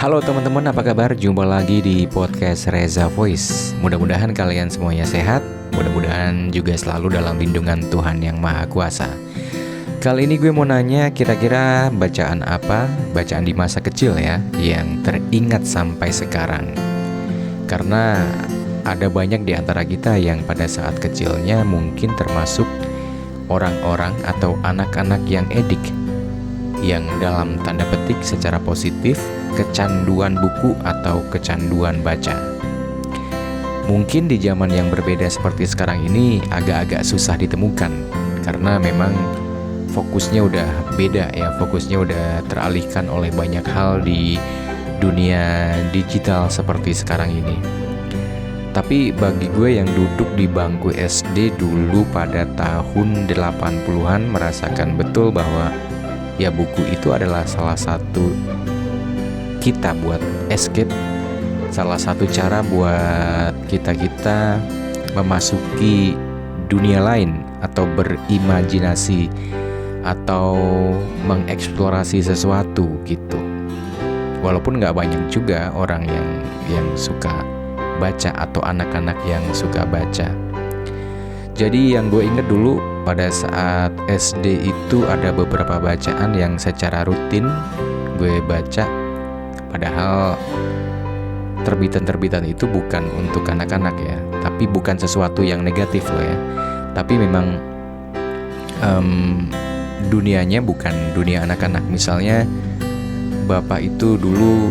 Halo teman-teman, apa kabar? Jumpa lagi di podcast Reza Voice. Mudah-mudahan kalian semuanya sehat. Mudah-mudahan juga selalu dalam lindungan Tuhan Yang Maha Kuasa. Kali ini gue mau nanya, kira-kira bacaan apa, bacaan di masa kecil ya, yang teringat sampai sekarang. Karena ada banyak di antara kita yang pada saat kecilnya mungkin termasuk orang-orang atau anak-anak yang edik, yang dalam tanda petik secara positif kecanduan buku atau kecanduan baca. Mungkin di zaman yang berbeda seperti sekarang ini agak-agak susah ditemukan, karena memang fokusnya udah beda ya, fokusnya udah teralihkan oleh banyak hal di dunia digital seperti sekarang ini. Tapi bagi gue yang duduk di bangku SD dulu pada tahun 80-an merasakan betul bahwa ya buku itu adalah salah satu kita buat escape, salah satu cara buat kita memasuki dunia lain atau berimajinasi atau mengeksplorasi sesuatu gitu. Walaupun nggak banyak juga orang yang suka baca atau anak-anak yang suka baca. Jadi yang gue inget dulu pada saat SD itu ada beberapa bacaan yang secara rutin gue baca. Padahal terbitan-terbitan itu bukan untuk anak-anak ya, tapi bukan sesuatu yang negatif loh ya. Tapi memang dunianya bukan dunia anak-anak. Misalnya bapak itu dulu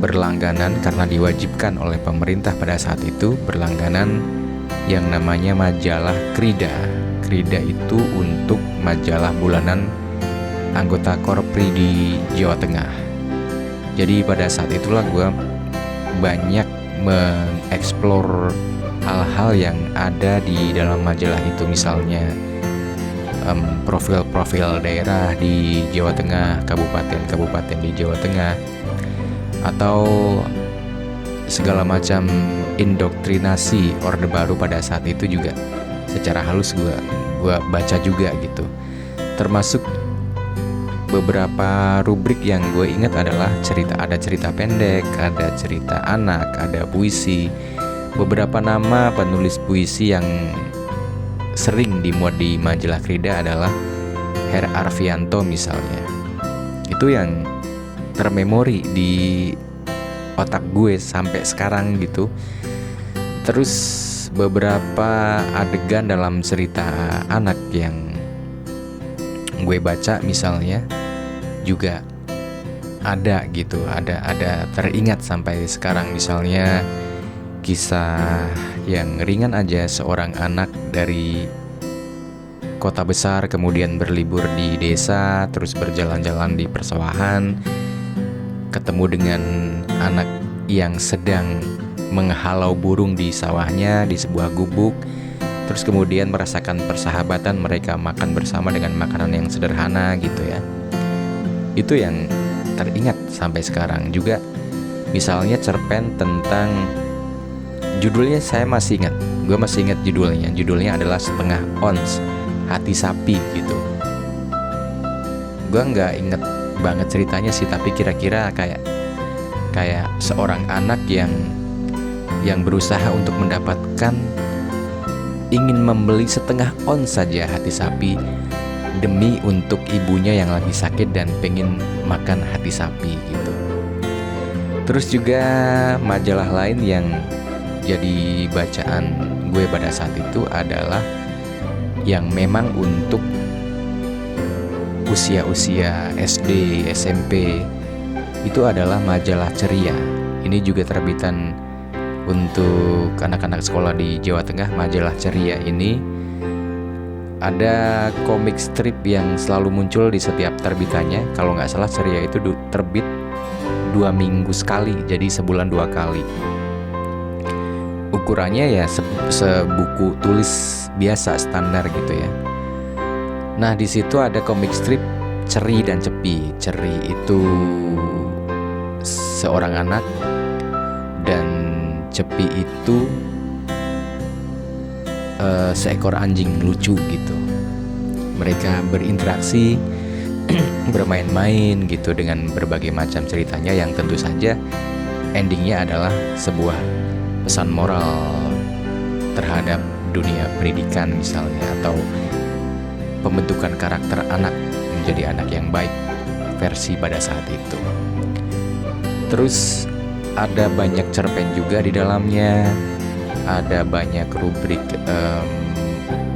berlangganan karena diwajibkan oleh pemerintah pada saat itu, berlangganan yang namanya majalah Krida. Krida itu untuk majalah bulanan anggota Korpri di Jawa Tengah. Jadi pada saat itulah gue banyak mengeksplor hal-hal yang ada di dalam majalah itu. Misalnya profil-profil daerah di Jawa Tengah, kabupaten-kabupaten di Jawa Tengah, atau segala macam indoktrinasi Orde Baru pada saat itu juga secara halus gue baca juga gitu. Termasuk beberapa rubrik yang gue ingat adalah ada cerita pendek, ada cerita anak, ada puisi. Beberapa nama penulis puisi yang sering dimuat di majalah Krida adalah Her Arfianto misalnya. Itu yang termemori di otak gue sampai sekarang gitu. Terus beberapa adegan dalam cerita anak yang gue baca misalnya juga ada gitu, ada teringat sampai sekarang. Misalnya kisah yang ringan aja, seorang anak dari kota besar kemudian berlibur di desa, terus berjalan-jalan di persawahan, ketemu dengan anak yang sedang menghalau burung di sawahnya di sebuah gubuk. Terus kemudian merasakan persahabatan, mereka makan bersama dengan makanan yang sederhana gitu ya. Itu yang teringat sampai sekarang. Juga misalnya cerpen tentang, judulnya saya masih ingat, gue masih ingat judulnya. Judulnya adalah Setengah Ons Hati Sapi gitu. Gue gak inget banget ceritanya sih, tapi kira-kira kayak seorang anak yang berusaha untuk mendapatkan, ingin membeli setengah ons saja hati sapi demi untuk ibunya yang lagi sakit dan pengen makan hati sapi gitu. Terus juga majalah lain yang jadi bacaan gue pada saat itu adalah yang memang untuk usia-usia SD, SMP. Itu adalah majalah Ceria. Ini juga terbitan untuk anak-anak sekolah di Jawa Tengah. Majalah Ceria ini ada komik strip yang selalu muncul di setiap terbitannya. Kalau nggak salah Ceria itu terbit 2 minggu sekali, jadi sebulan 2 kali. Ukurannya ya sebuku tulis biasa standar gitu ya. Nah di situ ada komik strip Ceri dan Cepi. Ceri itu seorang anak dan Cepi itu seekor anjing lucu gitu. Mereka berinteraksi bermain-main gitu dengan berbagai macam ceritanya yang tentu saja endingnya adalah sebuah pesan moral terhadap dunia pendidikan misalnya, atau pembentukan karakter anak menjadi anak yang baik versi pada saat itu. Terus ada banyak cerpen juga di dalamnya, ada banyak rubrik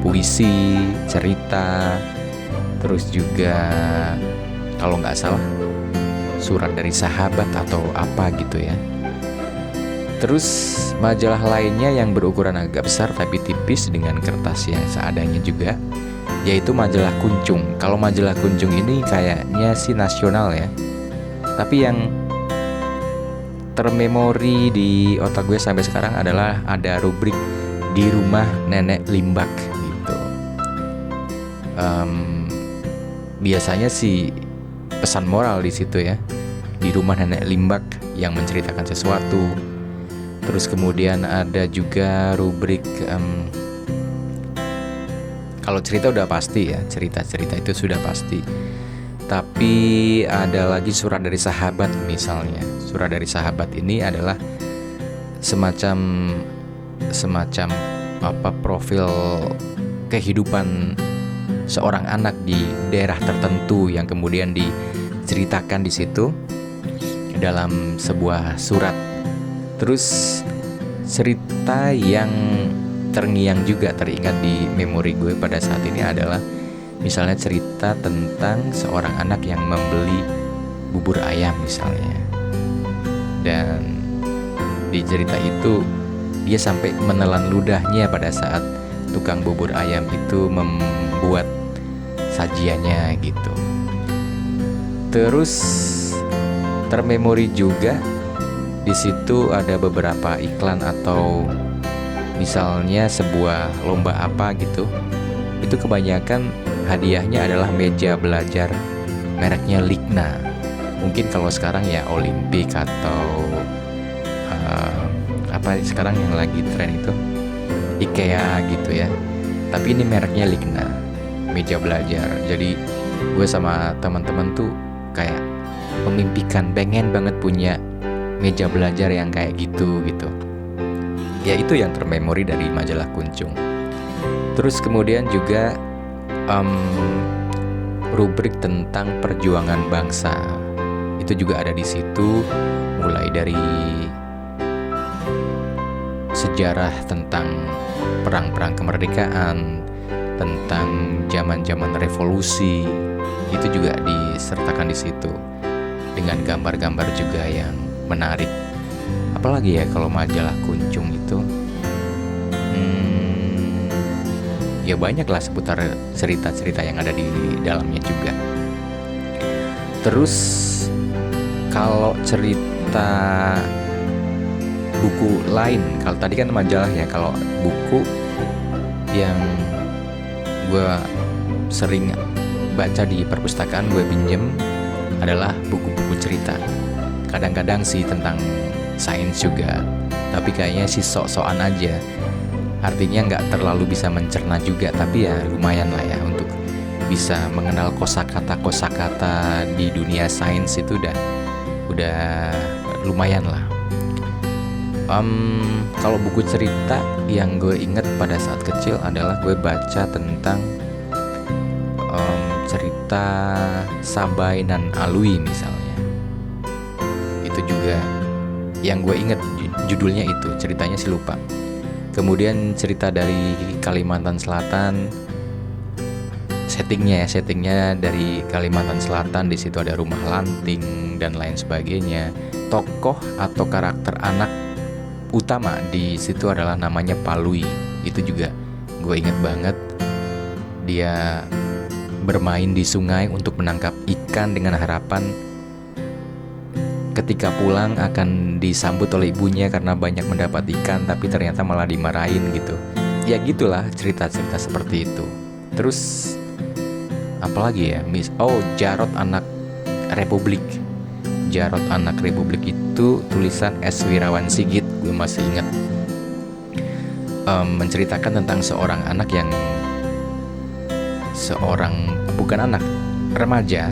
puisi, cerita, terus juga kalau nggak salah surat dari sahabat atau apa gitu ya. Terus majalah lainnya yang berukuran agak besar tapi tipis dengan kertas yang seadanya juga, yaitu majalah Kuncung. Kalau majalah Kuncung ini kayaknya sih nasional ya, tapi yang termemori di otak gue sampai sekarang adalah ada rubrik di rumah nenek Limbak gitu. Biasanya sih pesan moral di situ ya, di rumah nenek Limbak yang menceritakan sesuatu. Terus kemudian ada juga rubrik kalau cerita udah pasti ya, cerita-cerita itu sudah pasti. Tapi ada lagi surat dari sahabat misalnya. Surat dari sahabat ini adalah semacam profil kehidupan seorang anak di daerah tertentu yang kemudian diceritakan di situ dalam sebuah surat. Terus cerita yang terngiang juga teringat di memori gue pada saat ini adalah misalnya cerita tentang seorang anak yang membeli bubur ayam misalnya. Dan di cerita itu dia sampai menelan ludahnya pada saat tukang bubur ayam itu membuat sajiannya gitu. Terus termemori juga di situ ada beberapa iklan atau misalnya sebuah lomba apa gitu. Itu kebanyakan hadiahnya adalah meja belajar mereknya Ligna. Mungkin kalau sekarang ya Olimpik atau apa sekarang yang lagi tren itu IKEA gitu ya. Tapi ini mereknya Ligna, meja belajar. Jadi gue sama teman-teman tuh kayak memimpikan, pengen banget punya meja belajar yang kayak gitu. Ya itu yang termemori dari majalah Kuncung. Terus kemudian juga rubrik tentang perjuangan bangsa itu juga ada di situ, mulai dari sejarah tentang perang-perang kemerdekaan, tentang zaman-zaman revolusi, itu juga disertakan di situ dengan gambar-gambar juga yang menarik. Apalagi ya kalau majalah Kuncung itu ya banyak lah seputar cerita-cerita yang ada di dalamnya juga. Terus kalau cerita buku lain, kalau tadi kan majalah ya, kalau buku yang gue sering baca di perpustakaan gue pinjem adalah buku-buku cerita. Kadang-kadang sih tentang sains juga, tapi kayaknya sih sok-sokan aja. Artinya nggak terlalu bisa mencerna juga, tapi ya lumayan lah ya untuk bisa mengenal kosakata di dunia sains itu udah lumayan lah. Kalau buku cerita yang gue inget pada saat kecil adalah gue baca tentang cerita Sabai dan Alwi misalnya. Itu juga yang gue inget judulnya itu, ceritanya sih lupa. Kemudian cerita dari Kalimantan Selatan, settingnya dari Kalimantan Selatan. Di situ ada rumah lanting dan lain sebagainya. Tokoh atau karakter anak utama di situ adalah namanya Palui. Itu juga gue inget banget. Dia bermain di sungai untuk menangkap ikan dengan harapan ketika pulang akan disambut oleh ibunya karena banyak mendapat ikan, tapi ternyata malah dimarahin gitu. Ya gitulah cerita-cerita seperti itu. Terus apalagi ya? Jarod Anak Republik. Jarod Anak Republik itu tulisan S. Wirawan Sigit, gue masih ingat. Menceritakan tentang seorang anak yang bukan anak, remaja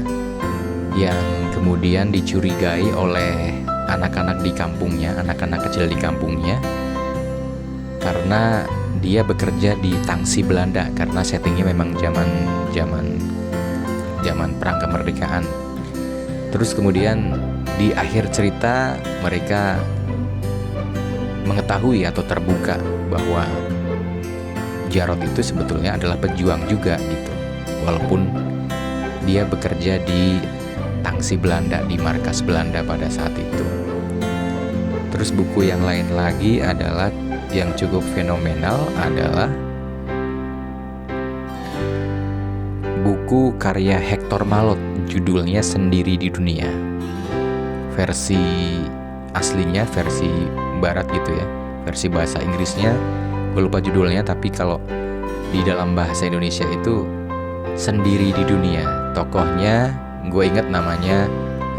yang kemudian dicurigai oleh anak-anak di kampungnya, anak-anak kecil di kampungnya, karena dia bekerja di tangsi Belanda, karena settingnya memang zaman perang kemerdekaan. Terus kemudian di akhir cerita mereka mengetahui atau terbuka bahwa Jarod itu sebetulnya adalah pejuang juga gitu, walaupun dia bekerja di tangsi Belanda, di markas Belanda pada saat itu. Terus buku yang lain lagi adalah yang cukup fenomenal adalah buku karya Hector Malot, judulnya Sendiri di Dunia. Versi aslinya, versi barat gitu ya, versi bahasa Inggrisnya gue lupa judulnya, tapi kalau di dalam bahasa Indonesia itu Sendiri di Dunia. Tokohnya gue ingat namanya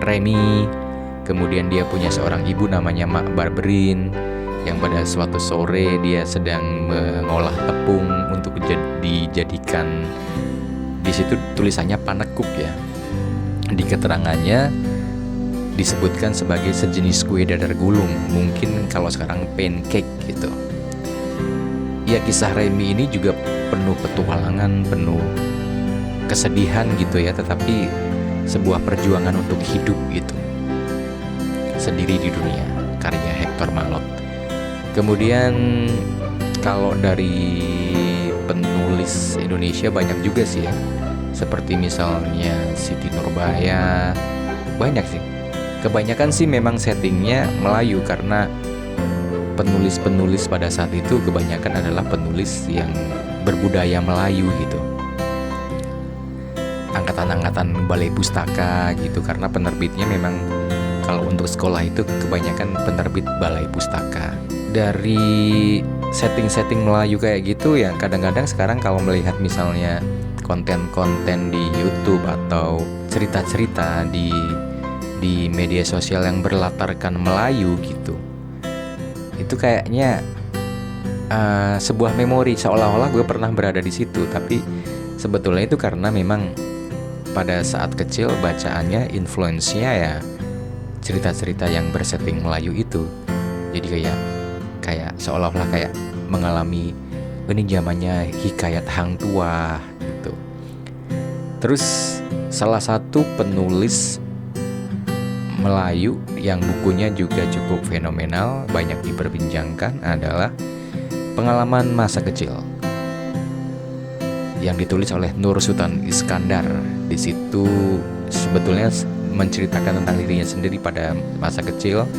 Remy, kemudian dia punya seorang ibu namanya Mak Barberin, yang pada suatu sore dia sedang mengolah tepung untuk dijadikan, di situ tulisannya panekuk ya. Di keterangannya disebutkan sebagai sejenis kue dadar gulung, mungkin kalau sekarang pancake gitu. Ya, kisah Remy ini juga penuh petualangan, penuh kesedihan gitu ya, tetapi sebuah perjuangan untuk hidup gitu. Sendiri di Dunia, karya Hector Malot. Kemudian kalau dari penulis Indonesia banyak juga sih ya, seperti misalnya Siti Nurbaya, banyak sih. Kebanyakan sih memang settingnya Melayu, karena penulis-penulis pada saat itu kebanyakan adalah penulis yang berbudaya Melayu gitu. Angkatan-angkatan balai pustaka gitu, karena penerbitnya memang kalau untuk sekolah itu kebanyakan penerbit balai pustaka. Dari setting-setting Melayu kayak gitu ya, kadang-kadang sekarang kalau melihat misalnya konten-konten di YouTube atau cerita-cerita di media sosial yang berlatarkan Melayu gitu, itu kayaknya sebuah memori, seolah-olah gue pernah berada di situ. Tapi sebetulnya itu karena memang pada saat kecil bacaannya influence-nya ya cerita-cerita yang bersetting Melayu itu. Jadi kayak seolah-olah kayak mengalami ini zamannya hikayat hang tua gitu. Terus salah satu penulis Melayu yang bukunya juga cukup fenomenal, banyak diperbincangkan adalah Pengalaman Masa Kecil yang ditulis oleh Nur Sultan Iskandar. Di situ sebetulnya menceritakan tentang dirinya sendiri pada masa kecil.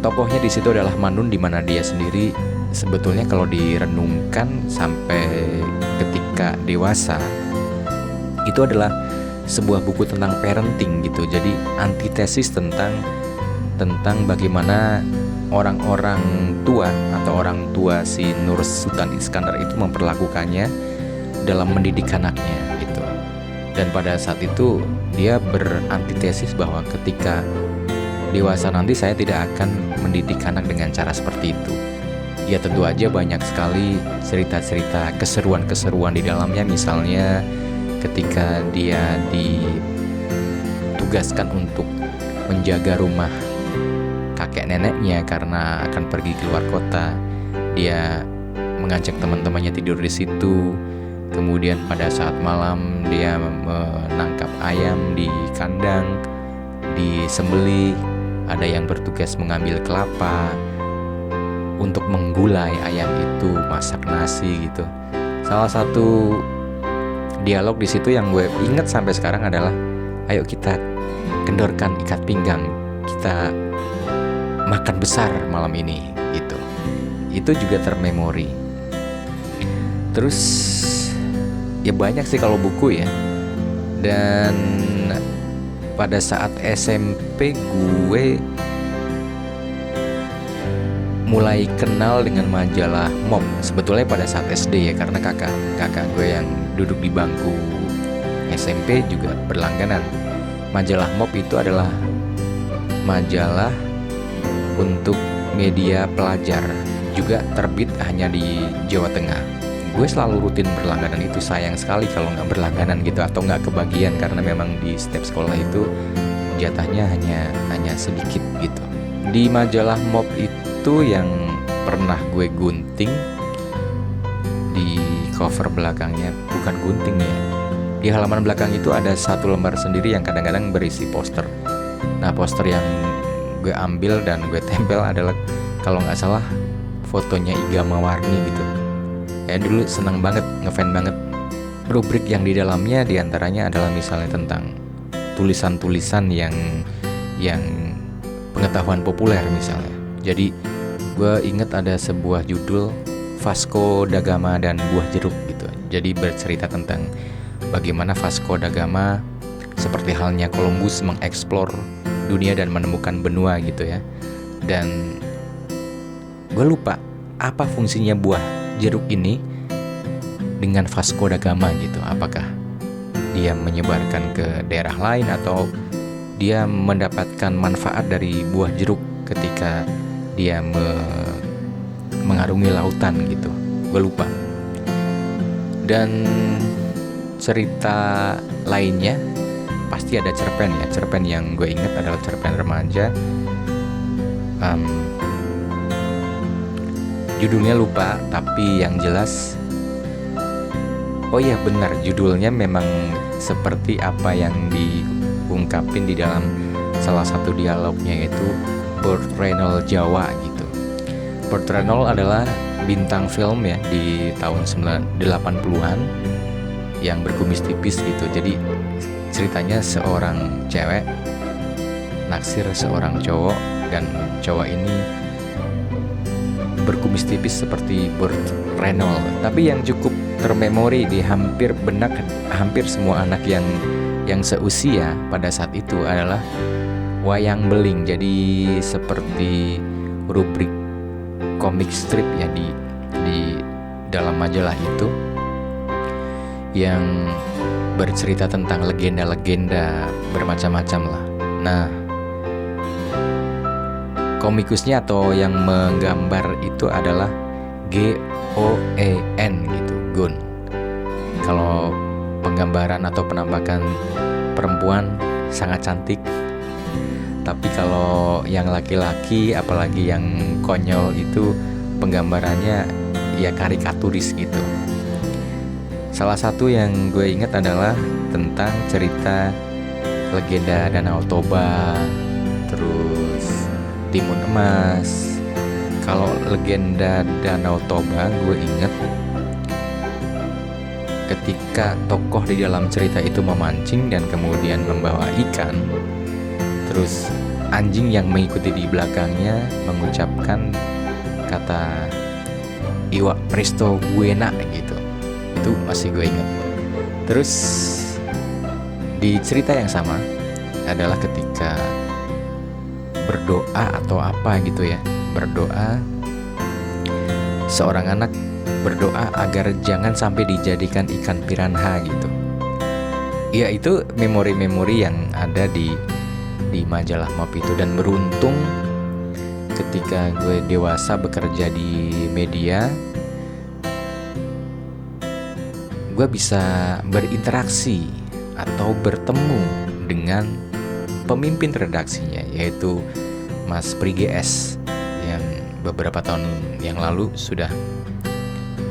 Tokohnya di situ adalah Manun, di mana dia sendiri sebetulnya kalau direnungkan sampai ketika dewasa itu adalah sebuah buku tentang parenting gitu. Jadi antitesis tentang bagaimana orang-orang tua atau orang tua si Nur Sultan Iskandar itu memperlakukannya dalam mendidik anaknya gitu. Dan pada saat itu dia berantitesis bahwa ketika dewasa nanti saya tidak akan mendidik anak dengan cara seperti itu. Ya tentu aja banyak sekali cerita-cerita keseruan-keseruan di dalamnya. Misalnya ketika dia ditugaskan untuk menjaga rumah kakek neneknya karena akan pergi keluar kota, dia mengajak teman-temannya tidur di situ. Kemudian pada saat malam dia menangkap ayam di kandang, disembelih. Ada yang bertugas mengambil kelapa untuk menggulai ayam itu, masak nasi gitu. Salah satu dialog di situ yang gue ingat sampai sekarang adalah, ayo kita kendorkan ikat pinggang, kita makan besar malam ini gitu. Itu juga termemori. Terus ya banyak sih kalau buku ya. Dan pada saat SMP gue mulai kenal dengan majalah Mop. Sebetulnya pada saat SD ya, karena kakak gue yang duduk di bangku SMP juga berlangganan. Majalah Mop itu adalah majalah untuk media pelajar, juga terbit hanya di Jawa Tengah. gue selalu rutin berlangganan itu. Sayang sekali kalau nggak berlangganan gitu atau nggak kebagian, karena memang di setiap sekolah itu jatahnya hanya sedikit gitu. Di majalah Mob itu yang pernah gue gunting, di cover belakangnya, bukan gunting ya, di halaman belakang itu ada satu lembar sendiri yang kadang-kadang berisi poster. Nah, poster yang gue ambil dan gue tempel adalah, kalau nggak salah, fotonya Iga Mawarni gitu. Ya dulu senang banget, ngefan banget. Rubrik yang di dalamnya diantaranya adalah misalnya tentang tulisan-tulisan yang pengetahuan populer misalnya. Jadi gue inget ada sebuah judul Vasco da Gama dan Buah Jeruk gitu. Jadi bercerita tentang bagaimana Vasco da Gama seperti halnya Columbus mengeksplor dunia dan menemukan benua gitu ya. Dan gue lupa apa fungsinya buah jeruk ini dengan Vasco da Gama gitu. Apakah dia menyebarkan ke daerah lain atau dia mendapatkan manfaat dari buah jeruk ketika dia mengarungi lautan gitu. Gue lupa. Dan cerita lainnya pasti ada cerpen ya. Cerpen yang gue ingat adalah cerpen remaja. Judulnya lupa, tapi yang jelas, oh iya benar, judulnya memang seperti apa yang diungkapin di dalam salah satu dialognya, yaitu Burt Reynolds Jawa gitu. Burt Reynolds adalah bintang film ya di tahun 80-an yang berkumis tipis gitu. Jadi ceritanya seorang cewek naksir seorang cowok, dan cowok ini berkumis tipis seperti Burt Reynolds. Tapi yang cukup termemori di hampir benak hampir semua anak yang seusia pada saat itu adalah wayang beling. Jadi seperti rubrik komik strip ya di dalam majalah itu, yang bercerita tentang legenda-legenda bermacam-macam lah. Nah, komikusnya atau yang menggambar itu adalah Goen gitu, Gun. Kalau penggambaran atau penampakan perempuan sangat cantik, tapi kalau yang laki-laki apalagi yang konyol itu penggambarannya ya karikaturis gitu. Salah satu yang gue ingat adalah tentang cerita legenda Danau Toba, terus Timun Emas. Kalau legenda Danau Toba gue ingat ketika tokoh di dalam cerita itu memancing dan kemudian membawa ikan, terus anjing yang mengikuti di belakangnya mengucapkan kata Iwa Presto Buena gitu. Itu masih gue ingat. Terus di cerita yang sama adalah ketika berdoa atau apa gitu ya, berdoa, seorang anak berdoa agar jangan sampai dijadikan ikan piranha gitu. Ya itu memori-memori yang ada di majalah Mob itu. Dan beruntung ketika gue dewasa bekerja di media, gue bisa berinteraksi atau bertemu dengan pemimpin redaksinya, yaitu Mas Prige S, yang beberapa tahun yang lalu sudah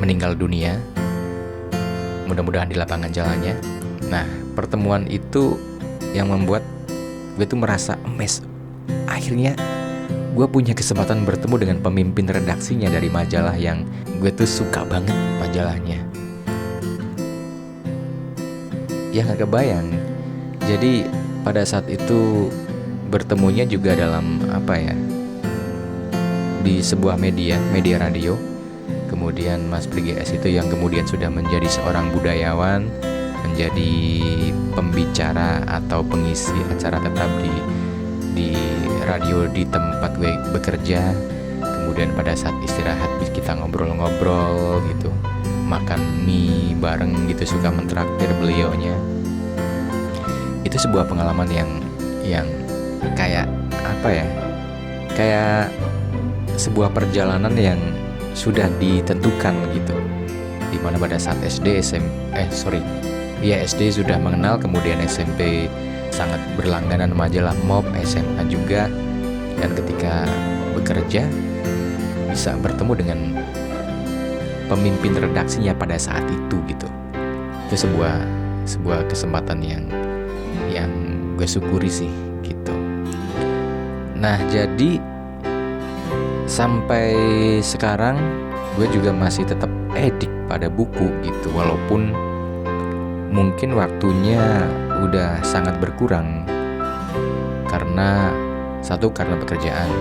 meninggal dunia. Mudah-mudahan di lapangan jalannya. Nah, pertemuan itu yang membuat gue tuh merasa amazed. Akhirnya gue punya kesempatan bertemu dengan pemimpin redaksinya dari majalah yang gue tuh suka banget majalahnya. Ya gak kebayang. Jadi pada saat itu bertemunya juga dalam apa ya, di sebuah media radio. Kemudian Mas Prige S itu yang kemudian sudah menjadi seorang budayawan, menjadi pembicara atau pengisi acara tetap di radio di tempat gue bekerja. Kemudian pada saat istirahat kita ngobrol-ngobrol gitu, makan mie bareng gitu, suka mentraktir beliaunya. Itu sebuah pengalaman yang kayak apa ya, kayak sebuah perjalanan yang sudah ditentukan gitu. dimana pada saat SD sudah mengenal, kemudian SMP sangat berlangganan majalah Mob, SMA juga, dan ketika bekerja bisa bertemu dengan pemimpin redaksinya pada saat itu gitu. Itu sebuah kesempatan yang gue syukuri sih gitu. Nah, jadi sampai sekarang gue juga masih tetap edik pada buku gitu, walaupun mungkin waktunya udah sangat berkurang karena pekerjaan.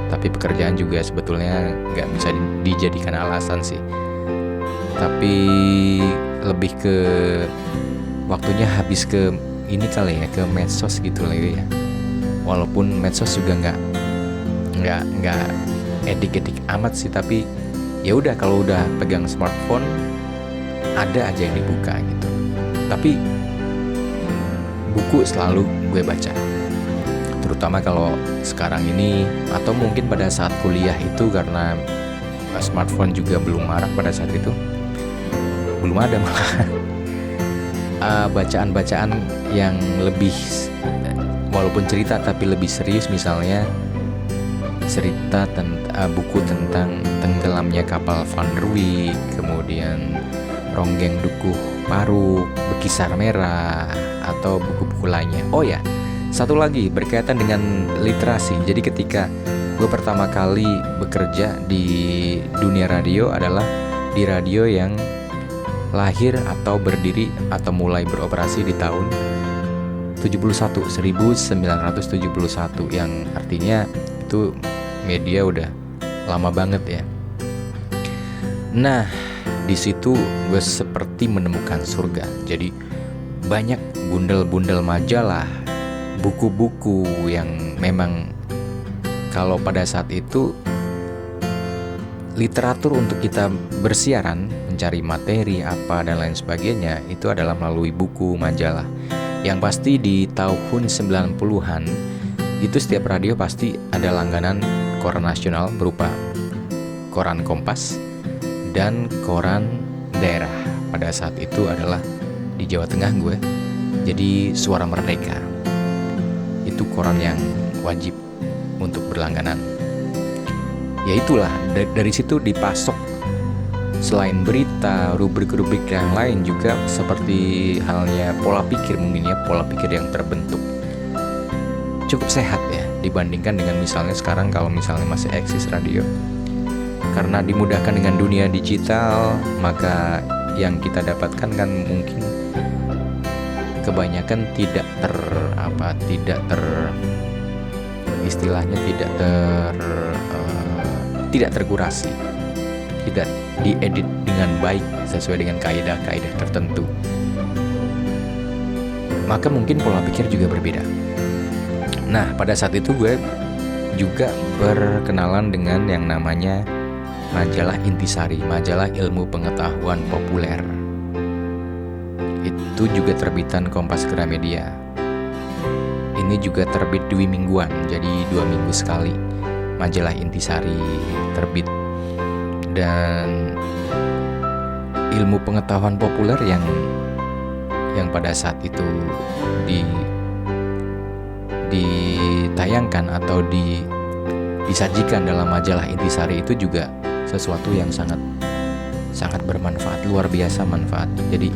Tapi pekerjaan juga sebetulnya gak bisa dijadikan alasan sih, tapi lebih ke waktunya habis ke ini kali ya, ke medsos gitu lah ya. Walaupun medsos juga nggak edik-edik amat sih, tapi ya udah, kalau udah pegang smartphone ada aja yang dibuka gitu. Tapi buku selalu gue baca, terutama kalau sekarang ini, atau mungkin pada saat kuliah itu, karena smartphone juga belum marak pada saat itu, belum ada malah bacaan-bacaan yang lebih, walaupun cerita tapi lebih serius, misalnya cerita buku tentang tenggelamnya kapal Van der Wijk, kemudian Ronggeng Dukuh Paruk, Bekisar Merah, atau buku-buku lainnya. Oh ya, satu lagi berkaitan dengan literasi. Jadi ketika gue pertama kali bekerja di dunia radio adalah di radio yang lahir atau berdiri atau mulai beroperasi di tahun 1971, yang artinya itu media udah lama banget ya. Nah, di situ gue seperti menemukan surga. Jadi banyak bundel-bundel majalah, buku-buku yang memang kalau pada saat itu literatur untuk kita bersiaran, mencari materi apa dan lain sebagainya, itu adalah melalui buku, majalah. Yang pasti di tahun 90-an itu setiap radio pasti ada langganan koran nasional berupa koran Kompas dan koran daerah. Pada saat itu adalah di Jawa Tengah gue, jadi Suara Merdeka. Itu koran yang wajib untuk berlangganan. Ya itulah, dari situ dipasok selain berita, rubrik-rubrik yang lain juga, seperti halnya pola pikir, mungkin ya, pola pikir yang terbentuk cukup sehat ya dibandingkan dengan misalnya sekarang kalau misalnya masih eksis radio. Karena dimudahkan dengan dunia digital, maka yang kita dapatkan kan mungkin kebanyakan tidak terkurasi, tidak diedit dengan baik sesuai dengan kaidah-kaidah tertentu. Maka mungkin pola pikir juga berbeda. Nah, pada saat itu gue juga berkenalan dengan yang namanya majalah Intisari, majalah ilmu pengetahuan populer. Itu juga terbitan Kompas Gramedia. Ini juga terbit 2 mingguan, jadi 2 minggu sekali majalah Intisari terbit. Dan ilmu pengetahuan populer yang pada saat itu ditayangkan atau disajikan dalam majalah Intisari itu juga sesuatu yang sangat bermanfaat, luar biasa manfaatnya. Jadi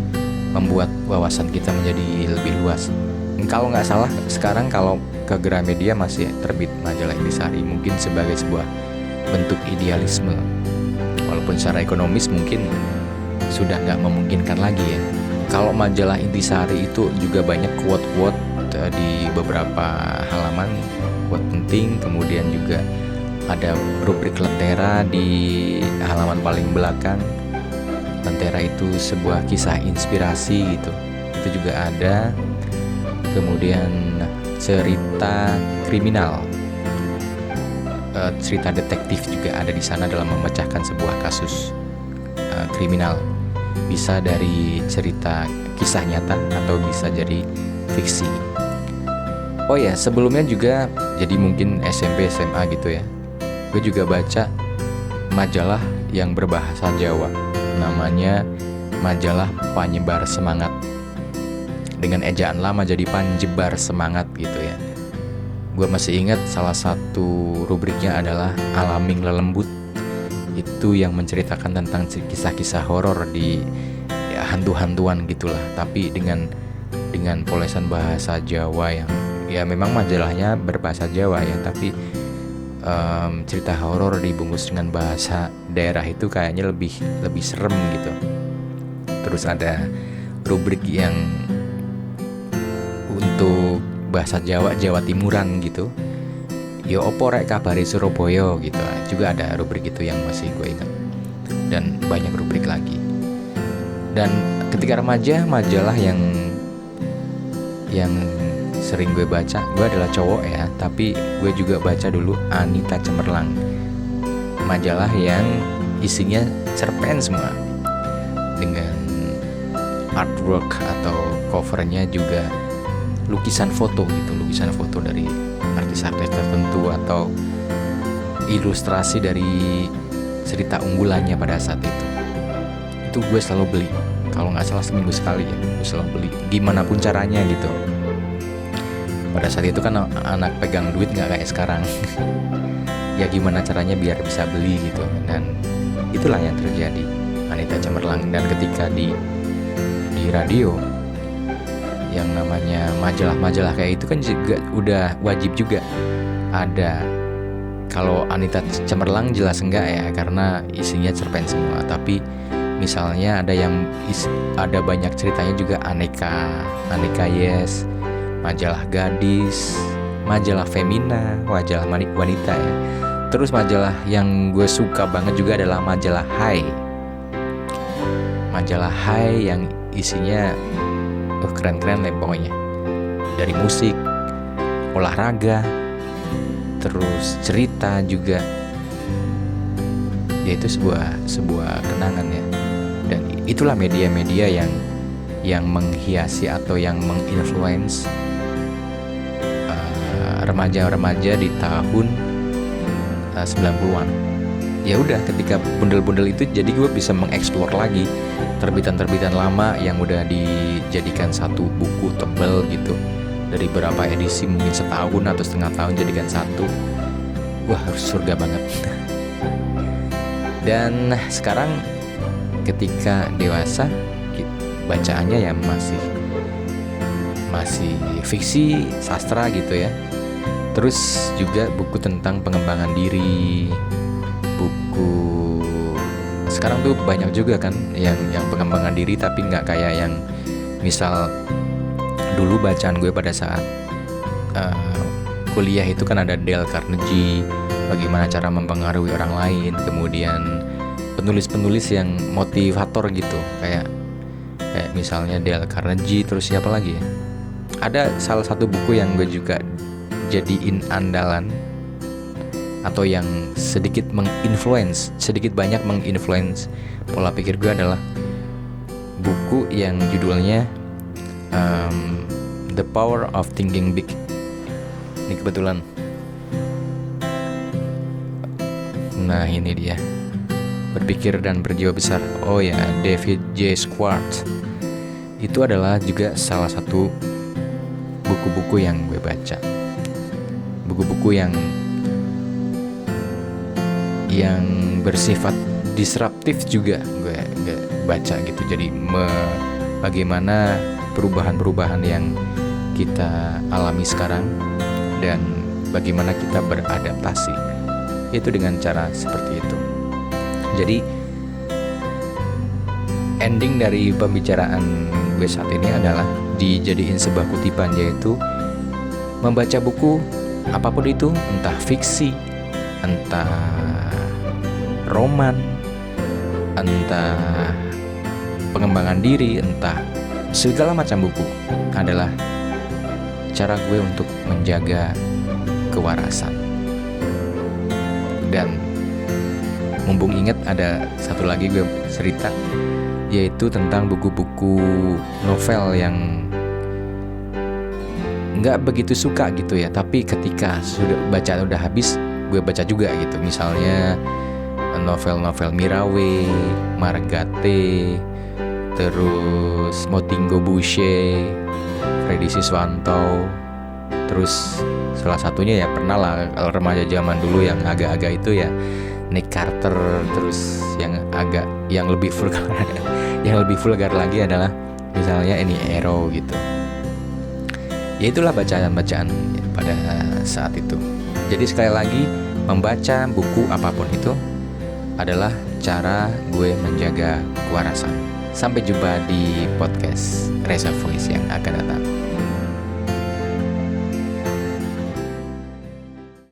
membuat wawasan kita menjadi lebih luas. Kalau nggak salah sekarang kalau ke Gramedia masih terbit majalah Intisari, mungkin sebagai sebuah bentuk idealisme. Walaupun secara ekonomis mungkin sudah nggak memungkinkan lagi ya. Kalau majalah Intisari itu juga banyak quote-quote di beberapa halaman, quote penting. Kemudian juga ada rubrik Lentera di halaman paling belakang. Lentera itu sebuah kisah inspirasi gitu, itu juga ada. Kemudian cerita kriminal, cerita detektif juga ada di sana dalam memecahkan sebuah kasus kriminal. Bisa dari cerita kisah nyata atau bisa jadi fiksi. Oh ya, sebelumnya juga jadi mungkin SMP SMA gitu ya, gue juga baca majalah yang berbahasa Jawa. namanya majalah Penyebar Semangat. Dengan ejaan lama jadi Penyebar Semangat gitu ya. Gue masih ingat salah satu rubriknya adalah Alaming Lelembut. Itu yang menceritakan tentang kisah-kisah horor di hantu-hantuan gitulah, tapi dengan polesan bahasa Jawa yang ya memang majalahnya berbahasa Jawa ya, tapi cerita horor dibungkus dengan bahasa daerah itu kayaknya lebih serem gitu. Terus ada rubrik yang untuk bahasa Jawa Timuran gitu, yo opo rek kabari Surabaya gitu. Juga ada rubrik itu yang masih gue ingat, dan banyak rubrik lagi. Dan ketika remaja, majalah yang sering gue baca, gue adalah cowok ya, tapi gue juga baca dulu Anita Cemerlang. Majalah yang isinya cerpen semua, dengan artwork atau covernya juga lukisan foto dari artis-artis tertentu atau ilustrasi dari cerita unggulannya pada saat itu gue selalu beli. Kalau nggak salah seminggu sekali ya, gue selalu beli gimana pun caranya gitu. Pada saat itu kan anak pegang duit nggak kayak sekarang. Ya gimana caranya biar bisa beli gitu, dan itulah yang terjadi. Anita Cemerlang. Dan ketika di radio yang namanya majalah-majalah kayak itu kan juga udah wajib juga ada. Kalau Anita Cemerlang jelas enggak ya, karena isinya cerpen semua. Tapi misalnya ada banyak ceritanya juga, Aneka Yes, majalah Gadis, majalah Femina, majalah wanita ya. Terus majalah yang gue suka banget juga adalah majalah Hai. Majalah Hai yang isinya keren-keren lah pokoknya. Dari musik, olahraga, terus cerita juga. Ya itu sebuah kenangan ya. Dan itulah media-media yang menghiasi atau yang menginfluence remaja-remaja di tahun 90-an. Ya udah, ketika bundel-bundel itu jadi gue bisa mengeksplor lagi terbitan-terbitan lama yang udah dijadikan satu buku tebal gitu, dari berapa edisi, mungkin setahun atau setengah tahun jadikan satu. Wah, surga banget. Dan sekarang ketika dewasa, bacaannya ya masih fiksi, sastra gitu ya. Terus juga buku tentang pengembangan diri, buku sekarang tuh banyak juga kan yang pengembangan diri, tapi nggak kayak yang misal dulu bacaan gue pada saat kuliah itu kan ada Dale Carnegie, bagaimana cara mempengaruhi orang lain, kemudian penulis-penulis yang motivator gitu, kayak misalnya Dale Carnegie. Terus siapa lagi ya, ada salah satu buku yang gue juga jadiin andalan atau yang sedikit banyak menginfluence pola pikir gue adalah buku yang judulnya The Power of Thinking Big. Ini kebetulan. Nah ini dia, Berpikir dan Berjiwa Besar. Oh ya, David J. Schwartz. Itu adalah juga salah satu buku-buku yang gue baca. Buku-buku yang bersifat disruptif juga gue baca gitu. Jadi bagaimana perubahan-perubahan yang kita alami sekarang dan bagaimana kita beradaptasi itu dengan cara seperti itu. Jadi ending dari pembicaraan gue saat ini adalah dijadiin sebuah kutipan, yaitu membaca buku apapun itu, entah fiksi, entah roman, entah pengembangan diri, entah segala macam buku, adalah cara gue untuk menjaga kewarasan. Dan mumpung ingat, ada satu lagi gue cerita, yaitu tentang buku-buku novel yang nggak begitu suka gitu ya, tapi ketika sudah baca udah habis, gue baca juga gitu. Misalnya novel-novel Mirawe, Margate, terus Motinggo Bushe, Freddy Siswanto. Terus salah satunya ya pernah lah kalau remaja zaman dulu yang agak-agak itu ya Nick Carter. Terus yang lebih vulgar yang lebih vulgar lagi adalah misalnya ini Ero gitu. Ya itulah bacaan-bacaan pada saat itu. Jadi sekali lagi, membaca buku apapun itu adalah cara gue menjaga kewarasan. Sampai jumpa di podcast Reza Voice yang akan datang.